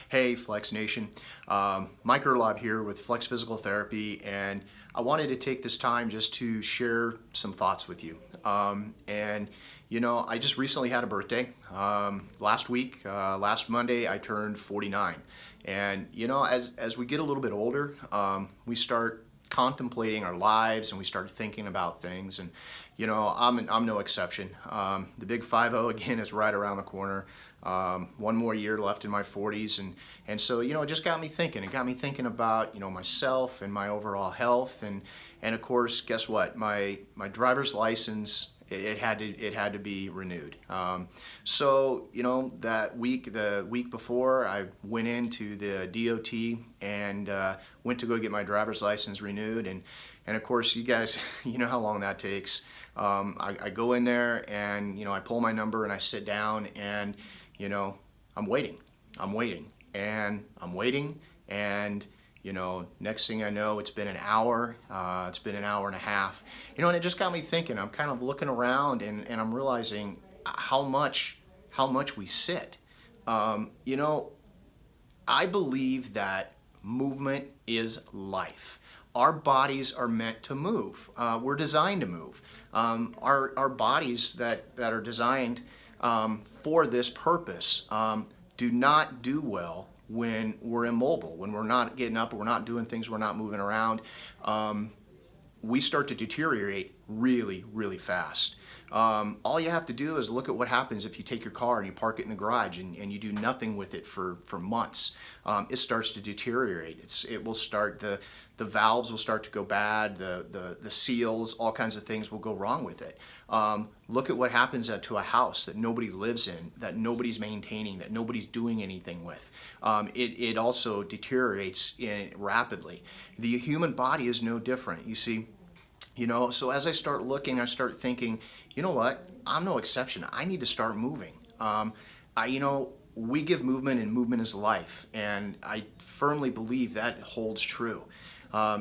Hey, Flex Nation. Mike Erlob here with Flex Physical Therapy, and I wanted to take this time just to share some thoughts with you. I just recently had a birthday. Last week, last Monday, I turned 49. And, as we get a little bit older, we start contemplating our lives and we start thinking about things. And, I'm no exception. The big 5-0 again is right around the corner. One more year left in my 40s, and so it just got me thinking. It got me thinking about myself and my overall health, and of course, guess what? My driver's license, it had to be renewed. That week, the week before, I went into the DOT and went to go get my driver's license renewed, and of course, you guys, you know how long that takes. I go in there and I pull my number and I sit down and I'm waiting, and next thing I know, it's been an hour, it's been an hour and a half, and it just got me thinking. I'm kind of looking around and I'm realizing how much we sit. I believe that movement is life. Our bodies are meant to move. We're designed to move. Our bodies that are designed for this purpose do not do well when we're immobile, when we're not getting up, we're not doing things, we're not moving around. We start to deteriorate really, really fast. All you have to do is look at what happens if you take your car and you park it in the garage and you do nothing with it for months. It starts to deteriorate. It will start, the valves will start to go bad, the seals, all kinds of things will go wrong with it. Look at what happens to a house that nobody lives in, that nobody's maintaining, that nobody's doing anything with. It also deteriorates rapidly. The human body is no different. You see, so as I start looking, I start thinking, you know what? I'm no exception. I need to start moving. We give movement, and movement is life, and I firmly believe that holds true.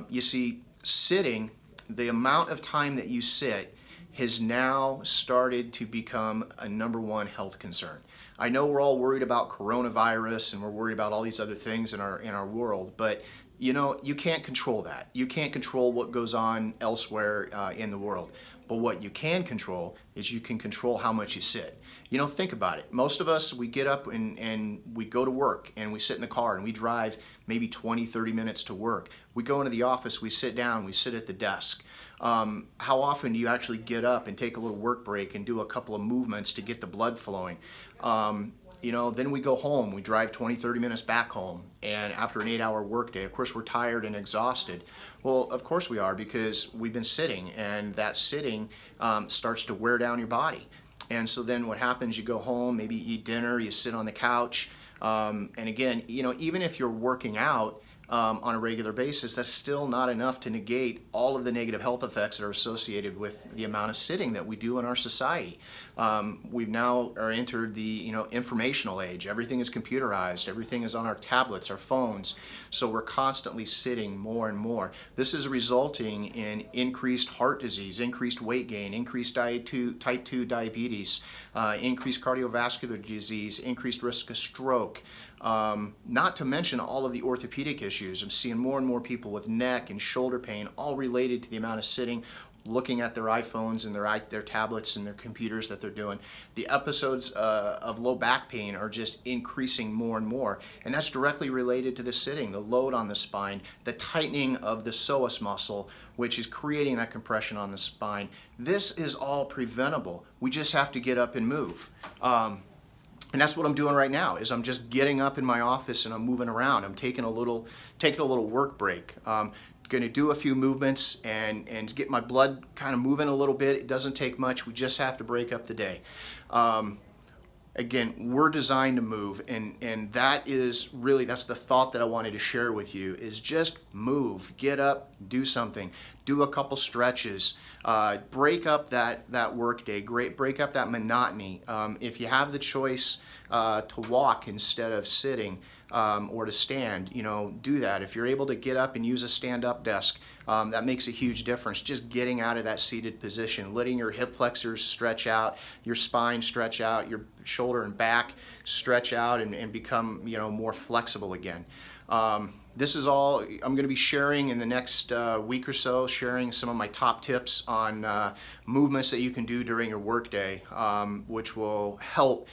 You see, sitting, the amount of time that you sit has now started to become a #1 health concern. I know we're all worried about coronavirus and we're worried about all these other things in our world, but you can't control that. You can't control what goes on elsewhere in the world. But what you can control is you can control how much you sit. Think about it. Most of us, we get up and we go to work and we sit in the car and we drive maybe 20, 30 minutes to work. We go into the office, we sit down, we sit at the desk. How often do you actually get up and take a little work break and do a couple of movements to get the blood flowing? Then we go home, we drive 20, 30 minutes back home, and after an 8-hour workday, of course, we're tired and exhausted. Well, of course we are, because we've been sitting, and that sitting starts to wear down your body. And so then what happens, you go home, maybe you eat dinner, you sit on the couch, and again, even if you're working out on a regular basis, that's still not enough to negate all of the negative health effects that are associated with the amount of sitting that we do in our society. We've now entered the informational age. Everything is computerized. Everything is on our tablets, our phones. So we're constantly sitting more and more. This is resulting in increased heart disease, increased weight gain, increased type 2 diabetes, increased cardiovascular disease, increased risk of stroke. Not to mention all of the orthopedic issues. I'm seeing more and more people with neck and shoulder pain, all related to the amount of sitting, looking at their iPhones and their tablets and their computers that they're doing. The episodes of low back pain are just increasing more and more, and that's directly related to the sitting, the load on the spine, the tightening of the psoas muscle, which is creating that compression on the spine. This is all preventable. We just have to get up and move. And that's what I'm doing right now, is I'm just getting up in my office and I'm moving around. I'm taking a little work break. Going to do a few movements and get my blood kind of moving a little bit. It doesn't take much. We just have to break up the day. Again, we're designed to move, and that's the thought that I wanted to share with you, is just move, get up, do something. do a couple stretches, break up that work day, break up that monotony. If you have the choice to walk instead of sitting, or to stand, do that. If you're able to get up and use a stand-up desk, that makes a huge difference. Just getting out of that seated position, letting your hip flexors stretch out, your spine stretch out, your shoulder and back stretch out and become, more flexible again. This is all I'm going to be sharing in the next week or so, sharing some of my top tips on movements that you can do during your workday, which will help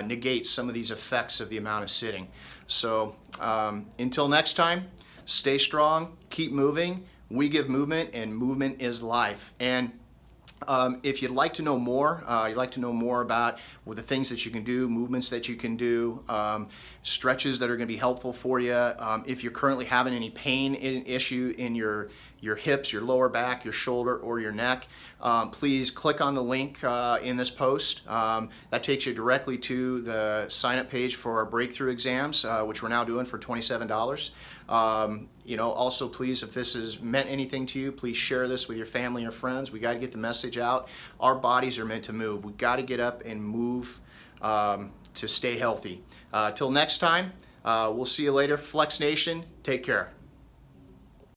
negate some of these effects of the amount of sitting. So until next time, stay strong, keep moving. We give movement, and movement is life. And if you'd like to know more, about the things that you can do, movements that you can do, stretches that are going to be helpful for you. If you're currently having any pain issue in your hips, your lower back, your shoulder, or your neck, please click on the link in this post. That takes you directly to the sign-up page for our breakthrough exams, which we're now doing for $27. Also, please, if this has meant anything to you, please share this with your family or friends. We got to get the message out. Our bodies are meant to move. We got to get up and move to stay healthy. Till next time, we'll see you later. Flex Nation, take care.